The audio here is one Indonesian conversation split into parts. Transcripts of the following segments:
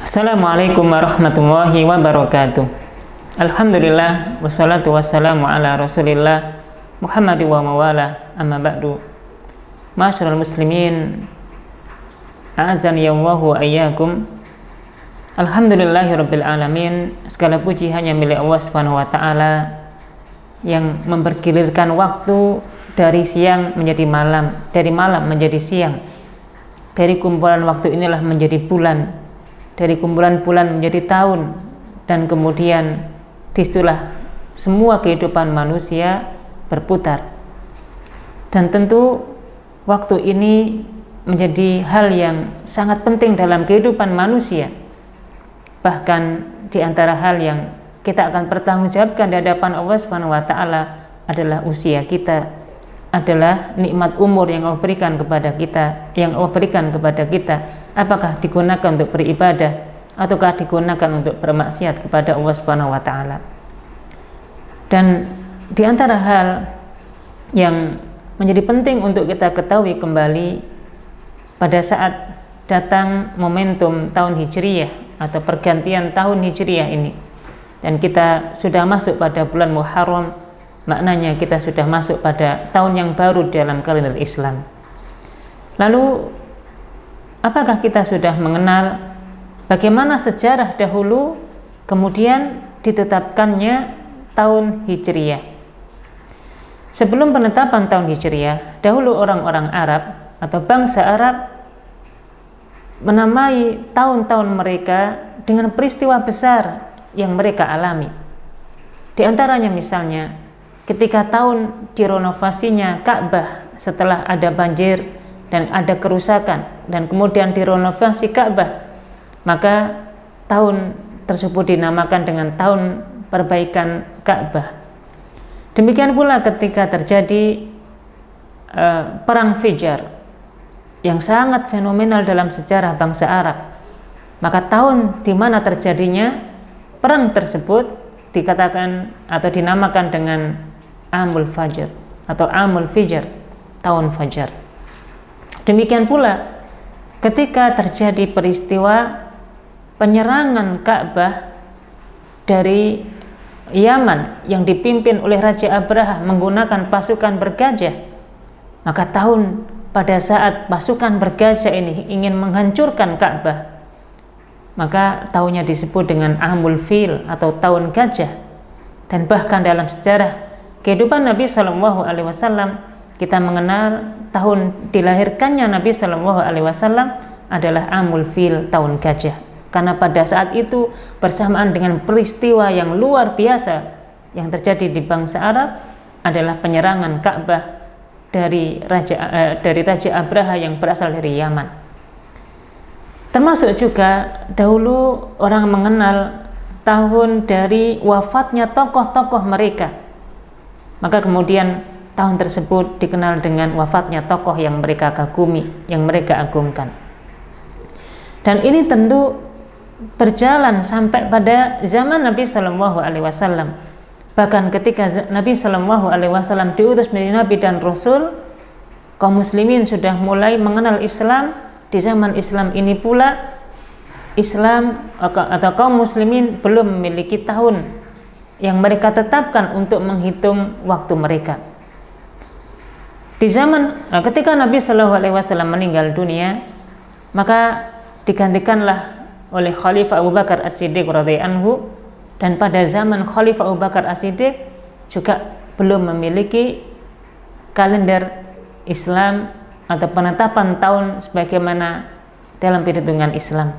Assalamualaikum warahmatullahi wabarakatuh. Alhamdulillah wassalatu wassalamu ala Rasulillah Muhammad wa mawala, amma ba'du. Ma'asyiral muslimin, a'azani Allahu wa iyyakum. Alhamdulillahirabbil alamin. Segala puji hanya milik Allah Subhanahu wa taala yang mempergilirkan waktu dari siang menjadi malam, dari malam menjadi siang. Dari kumpulan waktu inilah menjadi bulan, dari kumpulan bulan menjadi tahun, dan kemudian disitulah semua kehidupan manusia berputar. Dan tentu waktu ini menjadi hal yang sangat penting dalam kehidupan manusia. Bahkan di antara hal yang kita akan pertanggungjawabkan di hadapan Allah Subhanahu wa taala adalah usia kita, adalah nikmat umur yang Allah berikan kepada kita, apakah digunakan untuk beribadah ataukah digunakan untuk bermaksiat kepada Allah Subhanahu wa taala. Dan di antara hal yang menjadi penting untuk kita ketahui kembali pada saat datang momentum tahun Hijriyah atau pergantian tahun Hijriyah ini, dan kita sudah masuk pada bulan Muharram, maknanya kita sudah masuk pada tahun yang baru dalam kalender Islam. Lalu apakah kita sudah mengenal bagaimana sejarah dahulu kemudian ditetapkannya tahun Hijriyah? Sebelum penetapan tahun Hijriyah, dahulu orang-orang Arab atau bangsa Arab menamai tahun-tahun mereka dengan peristiwa besar yang mereka alami. Di antaranya misalnya ketika tahun direnovasinya Ka'bah setelah ada banjir dan ada kerusakan, dan kemudian direnovasi Ka'bah, maka tahun tersebut dinamakan dengan tahun perbaikan Ka'bah. Demikian pula ketika terjadi perang Fijar yang sangat fenomenal dalam sejarah bangsa Arab, maka tahun di mana terjadinya perang tersebut dikatakan atau dinamakan dengan Amul Fajr atau Amul Fijar, tahun Fajar. Demikian pula ketika terjadi peristiwa penyerangan Ka'bah dari Yaman yang dipimpin oleh Raja Abraha menggunakan pasukan bergajah, maka tahun pada saat pasukan bergajah ini ingin menghancurkan Ka'bah, maka tahunnya disebut dengan Amul Fil atau tahun gajah. Dan bahkan dalam sejarah kehidupan Nabi Shallallahu Alaihi Wasallam kita mengenal tahun dilahirkannya Nabi Shallallahu Alaihi Wasallam adalah Amul Fil, tahun gajah, karena pada saat itu bersamaan dengan peristiwa yang luar biasa yang terjadi di bangsa Arab adalah penyerangan Ka'bah dari Raja Abraha yang berasal dari Yaman. Termasuk juga dahulu orang mengenal tahun dari wafatnya tokoh-tokoh mereka, maka kemudian tahun tersebut dikenal dengan wafatnya tokoh yang mereka kagumi, yang mereka agungkan. Dan ini tentu berjalan sampai pada zaman Nabi Shallallahu Alaihi Wasallam. Bahkan ketika Nabi Shallallahu Alaihi Wasallam diutus menjadi Nabi dan Rasul, kaum muslimin sudah mulai mengenal Islam. Di zaman Islam ini pula Islam atau kaum muslimin belum memiliki tahun yang mereka tetapkan untuk menghitung waktu mereka. Di zaman ketika Nabi Shallallahu Alaihi Wasallam meninggal dunia, maka digantikanlah oleh Khalifah Abu Bakar As-Siddiq radhiyallahu anhu, dan pada zaman Khalifah Abu Bakar As-Siddiq juga belum memiliki kalender Islam atau penetapan tahun sebagaimana dalam perhitungan Islam.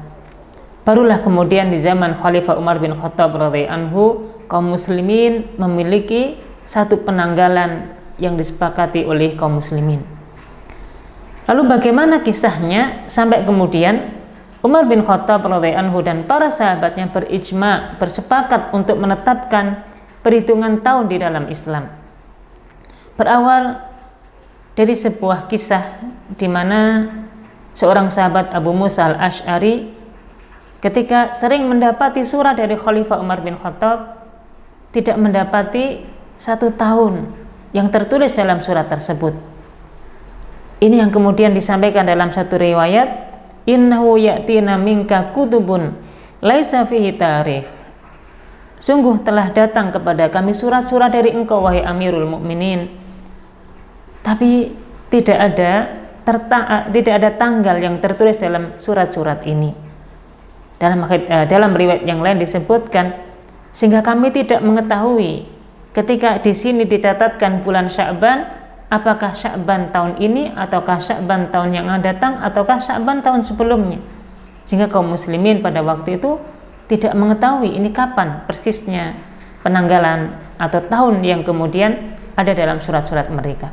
Barulah kemudian di zaman Khalifah Umar bin Khattab radhiyallahu anhu, kaum muslimin memiliki satu penanggalan yang disepakati oleh kaum muslimin. Lalu bagaimana kisahnya sampai kemudian Umar bin Khattab radhiyallahu anhu dan para sahabatnya berijma, bersepakat untuk menetapkan perhitungan tahun di dalam Islam. Berawal dari sebuah kisah di mana seorang sahabat Abu Musa al-Ash'ari ketika sering mendapati surat dari Khalifah Umar bin Khattab tidak mendapati satu tahun yang tertulis dalam surat tersebut. Ini yang kemudian disampaikan dalam satu riwayat, innahu ya'tina minka kutubun laisa fihi tarikh, sungguh telah datang kepada kami surat-surat dari engkau wahai Amirul Mukminin, tapi tidak ada tanggal yang tertulis dalam surat-surat ini. Dalam riwayat yang lain disebutkan, sehingga kami tidak mengetahui ketika di sini dicatatkan bulan Sya'ban, apakah Sya'ban tahun ini ataukah Sya'ban tahun yang akan datang ataukah Sya'ban tahun sebelumnya, sehingga kaum muslimin pada waktu itu tidak mengetahui ini kapan persisnya penanggalan atau tahun yang kemudian ada dalam surat-surat mereka.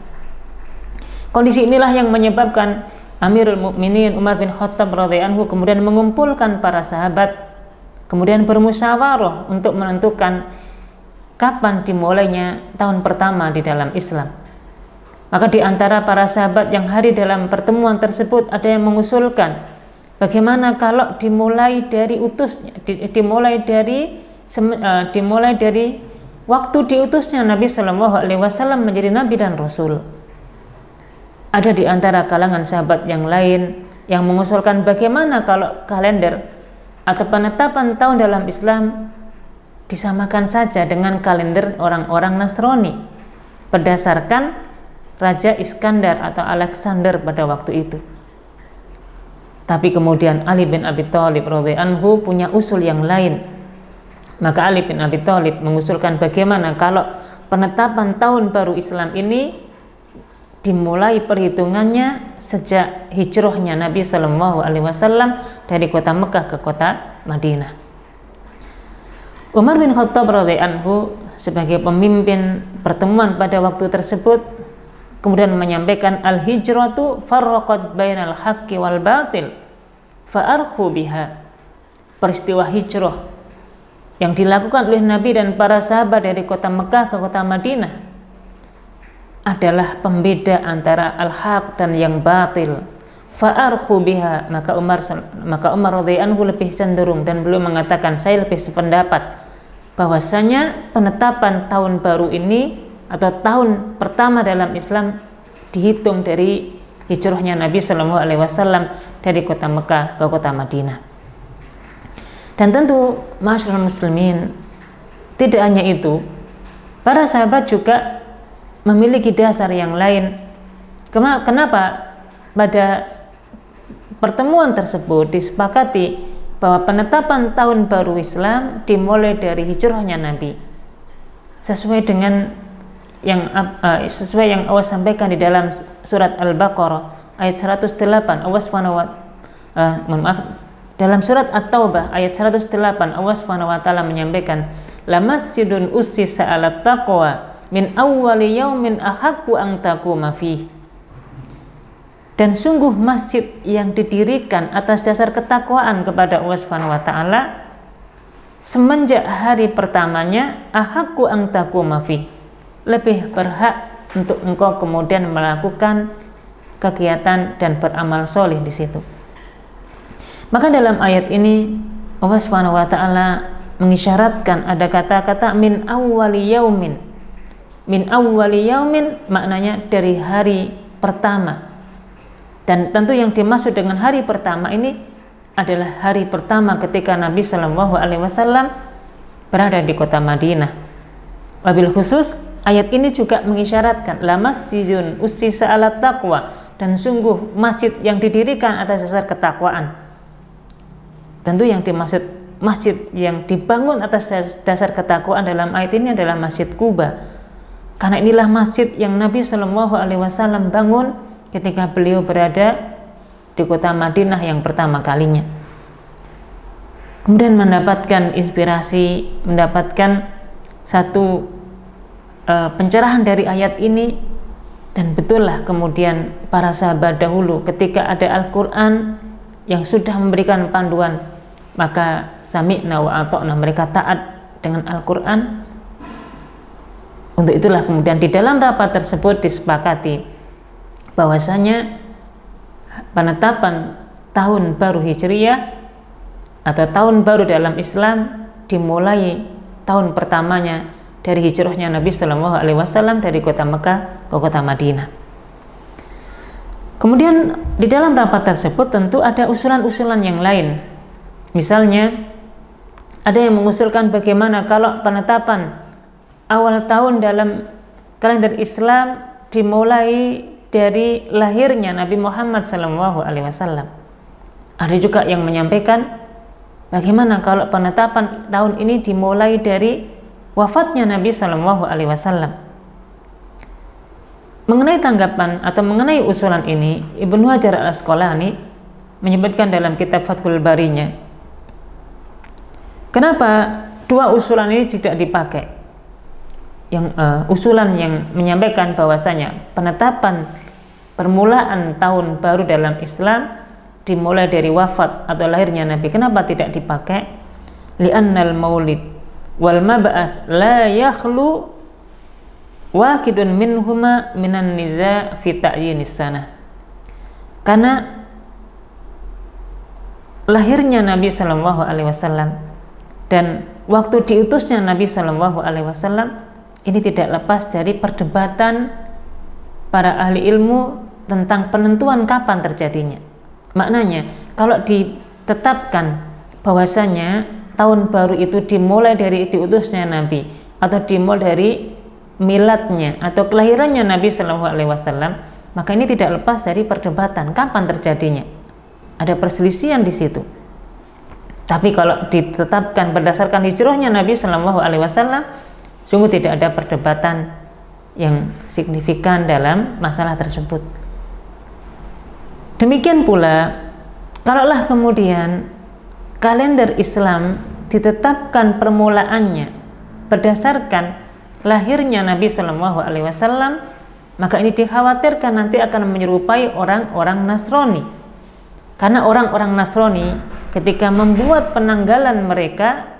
Kondisi inilah yang menyebabkan Amirul Mukminin Umar bin Khattab radhiyallahu anhu kemudian mengumpulkan para sahabat, kemudian bermusyawarah untuk menentukan kapan dimulainya tahun pertama di dalam Islam. Maka di antara para sahabat yang hadir dalam pertemuan tersebut ada yang mengusulkan, bagaimana kalau dimulai dari dimulai dari waktu diutusnya Nabi Shallallahu Alaihi Wasallam menjadi Nabi dan Rasul. Ada di antara kalangan sahabat yang lain yang mengusulkan bagaimana kalau kalender atau penetapan tahun dalam Islam disamakan saja dengan kalender orang-orang Nasrani berdasarkan Raja Iskandar atau Alexander pada waktu itu. Tapi kemudian Ali bin Abi Thalib radhiyallahu anhu punya usul yang lain. Maka Ali bin Abi Thalib mengusulkan bagaimana kalau penetapan tahun baru Islam ini dimulai perhitungannya sejak hijrahnya Nabi Shallallahu Alaihi Wasallam dari kota Mekah ke kota Madinah. Umar bin Khattab radhiyallahu anhu sebagai pemimpin pertemuan pada waktu tersebut kemudian menyampaikan, al-hijratu farraqat bainal haqqi wal batil fa'arhu biha. Peristiwa hijrah yang dilakukan oleh Nabi dan para sahabat dari kota Mekah ke kota Madinah adalah pembeda antara al-haq dan yang batil. Fa'arhu biha, maka Umar radhiyallahu anhu lebih cenderung dan beliau mengatakan, saya lebih sependapat bahwasanya penetapan tahun baru ini atau tahun pertama dalam Islam dihitung dari hijrahnya Nabi Shallallahu Alaihi Wasallam dari kota Mekah ke kota Madinah. Dan tentu masyarakat muslimin, tidak hanya itu, para sahabat juga memiliki dasar yang lain. Kenapa pada pertemuan tersebut disepakati bahwa penetapan tahun baru Islam dimulai dari hijrahnya Nabi, sesuai dengan yang Allah sampaikan di dalam surat Al-Baqarah ayat 108. Dalam surat At-Taubah ayat 108 Allah Subhanahu wa taala menyampaikan, la masjidun ussisa 'alat taqwa min awwali yaumin ahaqqu an taquma fihi. Dan sungguh masjid yang didirikan atas dasar ketakwaan kepada Allah Subhanahu wa taala semenjak hari pertamanya ahaqqu an taquma fihi, lebih berhak untuk engkau kemudian melakukan kegiatan dan beramal soleh di situ. Maka dalam ayat ini Allah Subhanahu wa taala mengisyaratkan ada kata-kata min awwali yaumin. Min awwali yaumin maknanya dari hari pertama. Dan tentu yang dimaksud dengan hari pertama ini adalah hari pertama ketika Nabi Shallallahu Alaihi Wasallam berada di kota Madinah. Wabil khusus ayat ini juga mengisyaratkan la masjidun ussisa 'alat taqwa, dan sungguh masjid yang didirikan atas dasar ketakwaan. Tentu yang dimaksud masjid yang dibangun atas dasar ketakwaan dalam ayat ini adalah Masjid Quba. Karena inilah masjid yang Nabi Shallallahu Alaihi Wasallam bangun ketika beliau berada di kota Madinah yang pertama kalinya. Kemudian mendapatkan inspirasi, mendapatkan satu pencerahan dari ayat ini, dan betullah kemudian para sahabat dahulu ketika ada Al-Quran yang sudah memberikan panduan, maka sami'na wa ata'na, mereka taat dengan Al-Quran. Untuk itulah kemudian di dalam rapat tersebut disepakati bahwasanya penetapan tahun baru Hijriyah atau tahun baru dalam Islam dimulai tahun pertamanya dari hijrahnya Nabi Shallallahu Alaihi Wasallam dari kota Mekah ke kota Madinah. Kemudian di dalam rapat tersebut tentu ada usulan-usulan yang lain. Misalnya Ada yang mengusulkan bagaimana kalau penetapan awal tahun dalam kalender Islam dimulai dari lahirnya Nabi Muhammad SAW. Ada juga yang menyampaikan bagaimana kalau penetapan tahun ini dimulai dari wafatnya Nabi SAW. Mengenai tanggapan atau mengenai usulan ini, Ibnu Hajar Al-Asqalani menyebutkan dalam kitab Fathul Barinya, kenapa dua usulan ini tidak dipakai? Yang usulan yang menyampaikan bahwasanya penetapan permulaan tahun baru dalam Islam dimulai dari wafat atau lahirnya Nabi, kenapa tidak dipakai? Li'annal maulid wal mab'as la yakhlu wahidun minhuma minan niza' fi ta'yinis sanah. Karena lahirnya Nabi Shallallahu Alaihi Wasallam dan waktu diutusnya Nabi Shallallahu Alaihi Wasallam ini tidak lepas dari perdebatan para ahli ilmu tentang penentuan kapan terjadinya. Maknanya kalau ditetapkan bahwasanya tahun baru itu dimulai dari diutusnya Nabi atau dimulai dari miladnya atau kelahirannya Nabi Shallallahu Alaihi Wasallam, maka ini tidak lepas dari perdebatan kapan terjadinya. Ada perselisihan di situ. Tapi kalau ditetapkan berdasarkan hijrahnya Nabi Shallallahu Alaihi Wasallam, sungguh tidak ada perdebatan yang signifikan dalam masalah tersebut. Demikian pula, kalaulah kemudian kalender Islam ditetapkan permulaannya berdasarkan lahirnya Nabi Shallallahu Alaihi Wasallam, maka ini dikhawatirkan nanti akan menyerupai orang-orang Nasrani. Karena orang-orang Nasrani ketika membuat penanggalan mereka,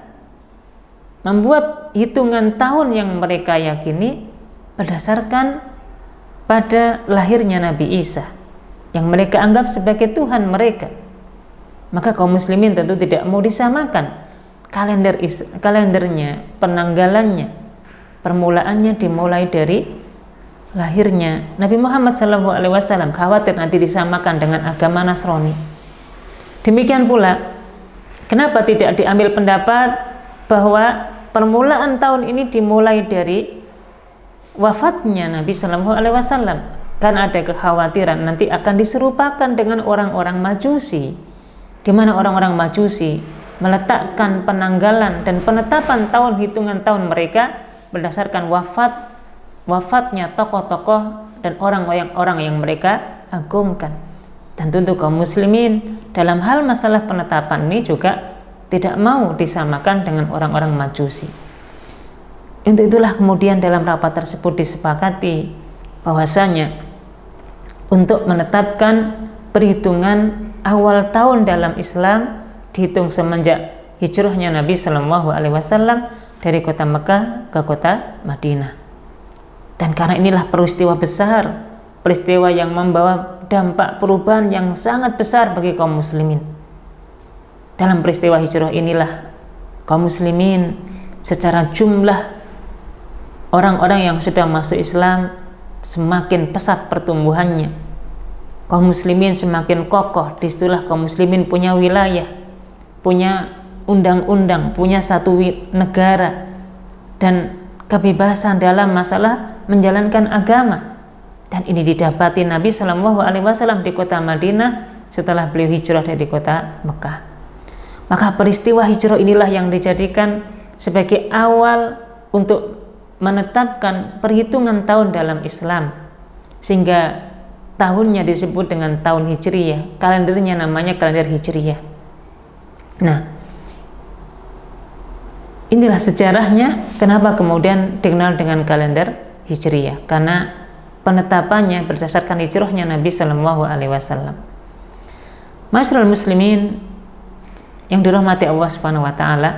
membuat hitungan tahun yang mereka yakini berdasarkan pada lahirnya Nabi Isa yang mereka anggap sebagai Tuhan mereka. Maka kaum muslimin tentu tidak mau disamakan kalendernya, penanggalannya, permulaannya dimulai dari lahirnya Nabi Muhammad SAW, khawatir nanti disamakan dengan agama Nasrani. Demikian pula, kenapa tidak diambil pendapat bahwa permulaan tahun ini dimulai dari wafatnya Nabi SAW? Karena ada kekhawatiran nanti akan diserupakan dengan orang-orang Majusi, di mana orang-orang Majusi meletakkan penanggalan dan penetapan tahun, hitungan tahun mereka berdasarkan wafatnya tokoh-tokoh dan orang-orang yang mereka agungkan. Dan tentu kaum muslimin dalam hal masalah penetapan ini juga tidak mau disamakan dengan orang-orang Majusi. Untuk itulah kemudian dalam rapat tersebut disepakati bahwasanya untuk menetapkan perhitungan awal tahun dalam Islam dihitung semenjak hijrahnya Nabi Shallallahu Alaihi Wasallam dari kota Mekah ke kota Madinah. Dan karena inilah peristiwa besar, peristiwa yang membawa dampak perubahan yang sangat besar bagi kaum muslimin. Dalam peristiwa hijrah inilah kaum muslimin secara jumlah orang-orang yang sudah masuk Islam semakin pesat pertumbuhannya. Kaum muslimin semakin kokoh. Disitulah kaum muslimin punya wilayah, punya undang-undang, punya satu negara, dan kebebasan dalam masalah menjalankan agama. Dan ini didapati Nabi Shallallahu Alaihi Wasallam di kota Madinah setelah beliau hijrah dari kota Mekah. Maka peristiwa hijrah inilah yang dijadikan sebagai awal untuk menetapkan perhitungan tahun dalam Islam, sehingga tahunnya disebut dengan tahun Hijriyah, kalendernya namanya kalender Hijriyah. Nah, inilah sejarahnya kenapa kemudian dikenal dengan kalender Hijriyah, karena penetapannya berdasarkan hijrahnya Nabi Shallallahu Alaihi Wasallam. Masyarul muslimin yang dirahmati Allah Subhanahu Wa Taala,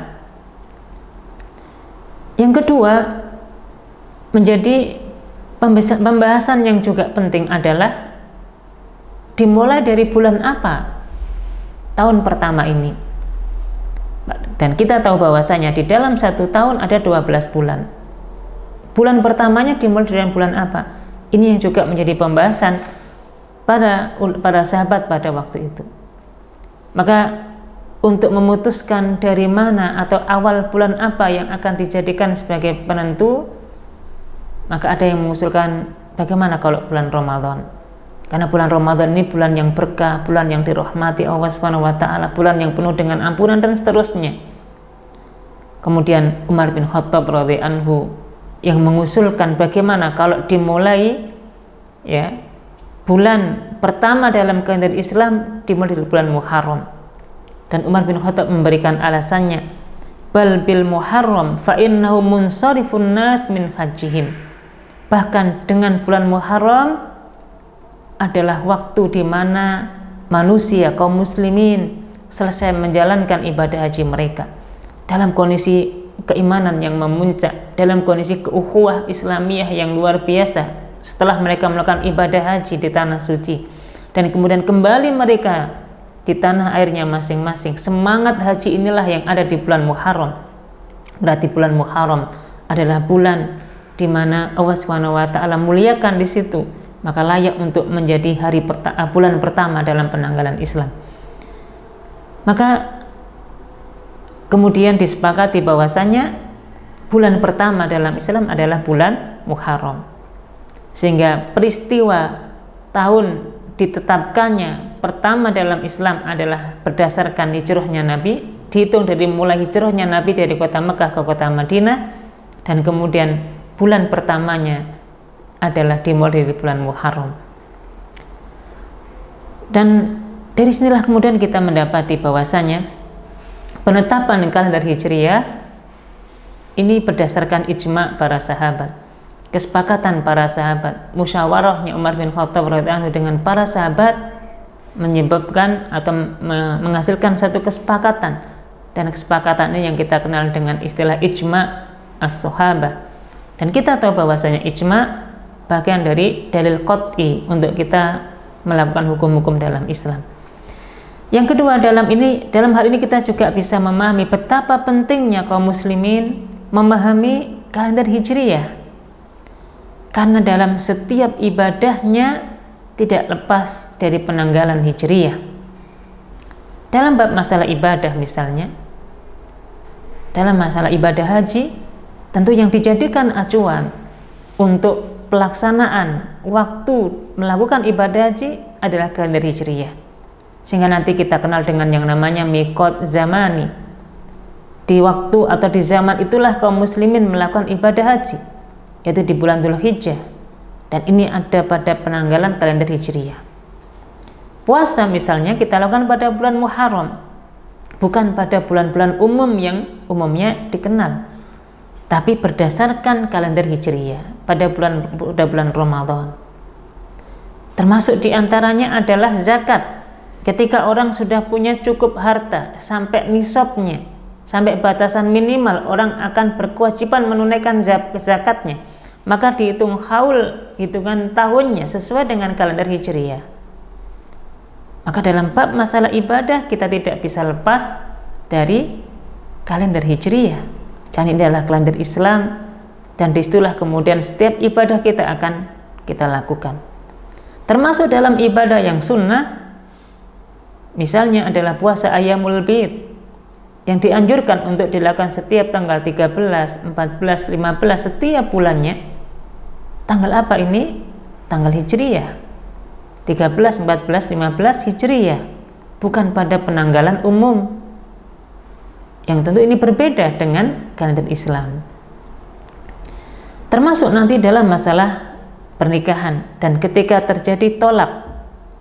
yang kedua menjadi pembahasan yang juga penting adalah dimulai dari bulan apa tahun pertama ini. Dan kita tahu bahwasanya di dalam satu tahun ada 12 bulan. Bulan pertamanya dimulai dari bulan apa? Ini yang juga menjadi pembahasan para sahabat pada waktu itu. Maka untuk memutuskan dari mana atau awal bulan apa yang akan dijadikan sebagai penentu, maka ada yang mengusulkan bagaimana kalau bulan Ramadan, karena bulan Ramadan ini bulan yang berkah, bulan yang dirahmati Allah Subhanahu wa taala, bulan yang penuh dengan ampunan dan seterusnya. Kemudian Umar bin Khattab radhiyallahu anhu yang mengusulkan bagaimana kalau dimulai ya bulan pertama dalam kalender Islam dimulai dari bulan Muharram. Dan Umar bin Khattab memberikan alasannya, bal bil Muharram fa innahu munsarifun nas min hajjihim. Bahkan dengan bulan Muharram adalah waktu di mana manusia kaum muslimin selesai menjalankan ibadah haji mereka dalam kondisi keimanan yang memuncak, dalam kondisi keukhuwah Islamiyah yang luar biasa setelah mereka melakukan ibadah haji di tanah suci, dan kemudian kembali mereka di tanah airnya masing-masing. Semangat haji inilah yang ada di bulan Muharram. Berarti bulan Muharram adalah bulan di mana Allah Subhanahu wa taala muliakan di situ, maka layak untuk menjadi bulan pertama dalam penanggalan Islam. Maka kemudian disepakati bahwasanya bulan pertama dalam Islam adalah bulan Muharram. Sehingga peristiwa tahun ditetapkannya pertama dalam Islam adalah berdasarkan hijrahnya Nabi, dihitung dari mulai hijrahnya Nabi dari kota Mekah ke kota Madinah, dan kemudian bulan pertamanya adalah dimulai dari bulan Muharram. Dan dari sinilah kemudian kita mendapati bahwasanya penetapan kalender Hijriyah ini berdasarkan ijma' para sahabat, kesepakatan para sahabat, musyawarahnya Umar bin Khattab radhiyallahu anhu dengan para sahabat menyebabkan atau menghasilkan satu kesepakatan, dan kesepakatan ini yang kita kenal dengan istilah ijma' as-sahabah. Dan kita tahu bahwasanya ijma' bagian dari dalil qat'i untuk kita melakukan hukum-hukum dalam Islam. Yang kedua, dalam hal ini kita juga bisa memahami betapa pentingnya kaum muslimin memahami kalender Hijriyah, karena dalam setiap ibadahnya tidak lepas dari penanggalan Hijriyah. Dalam bab masalah ibadah misalnya, dalam masalah ibadah haji, tentu yang dijadikan acuan untuk pelaksanaan waktu melakukan ibadah haji adalah kalender Hijriyah, sehingga nanti kita kenal dengan yang namanya miqat zamani. Di waktu atau di zaman itulah kaum muslimin melakukan ibadah haji, yaitu di bulan Dzulhijjah, dan ini ada pada penanggalan kalender Hijriyah. Puasa misalnya kita lakukan pada bulan Muharram, bukan pada bulan-bulan umum yang umumnya dikenal, tapi berdasarkan kalender Hijriyah pada bulan Ramadan. Termasuk diantaranya adalah zakat. Ketika orang sudah punya cukup harta sampai nisabnya, sampai batasan minimal orang akan berkewajiban menunaikan zakatnya, maka dihitung haul, hitungan tahunnya sesuai dengan kalender Hijriyah. Maka dalam bab masalah ibadah kita tidak bisa lepas dari kalender Hijriyah, karena ini adalah kalender Islam, dan disitulah kemudian setiap ibadah kita akan kita lakukan. Termasuk dalam ibadah yang sunnah, misalnya adalah puasa Ayyamul Bid, yang dianjurkan untuk dilakukan setiap tanggal 13, 14, 15 setiap bulannya. Tanggal apa ini? Tanggal Hijriyah, 13, 14, 15 Hijriyah, bukan pada penanggalan umum, yang tentu ini berbeda dengan kalender Islam. Termasuk nanti dalam masalah pernikahan, dan ketika terjadi tolak,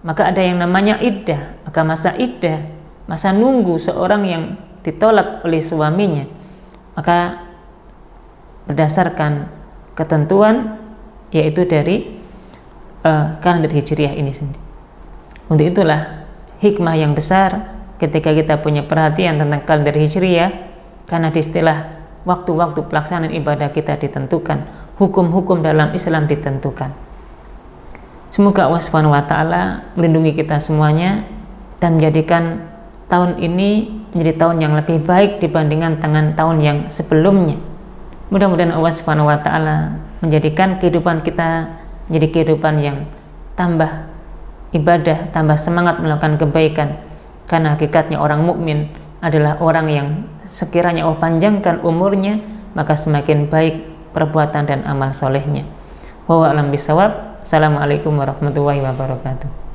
maka ada yang namanya iddah. Maka masa iddah, masa nunggu seorang yang ditolak oleh suaminya, maka berdasarkan ketentuan yaitu dari kalender Hijriyah ini sendiri. Untuk itulah hikmah yang besar ketika kita punya perhatian tentang kalender Hijriyah, karena di istilah waktu-waktu pelaksanaan ibadah kita ditentukan, hukum-hukum dalam Islam ditentukan. Semoga Allah Subhanahu wa taala melindungi kita semuanya dan menjadikan tahun ini menjadi tahun yang lebih baik dibandingkan dengan tahun yang sebelumnya. Mudah-mudahan Allah Subhanahu wa taala menjadikan kehidupan kita menjadi kehidupan yang tambah ibadah, tambah semangat melakukan kebaikan, karena hakikatnya orang mukmin adalah orang yang sekiranya Allah panjangkan umurnya, maka semakin baik perbuatan dan amal solehnya. Wallahu a'lam bishawab. Assalamualaikum warahmatullahi wabarakatuh.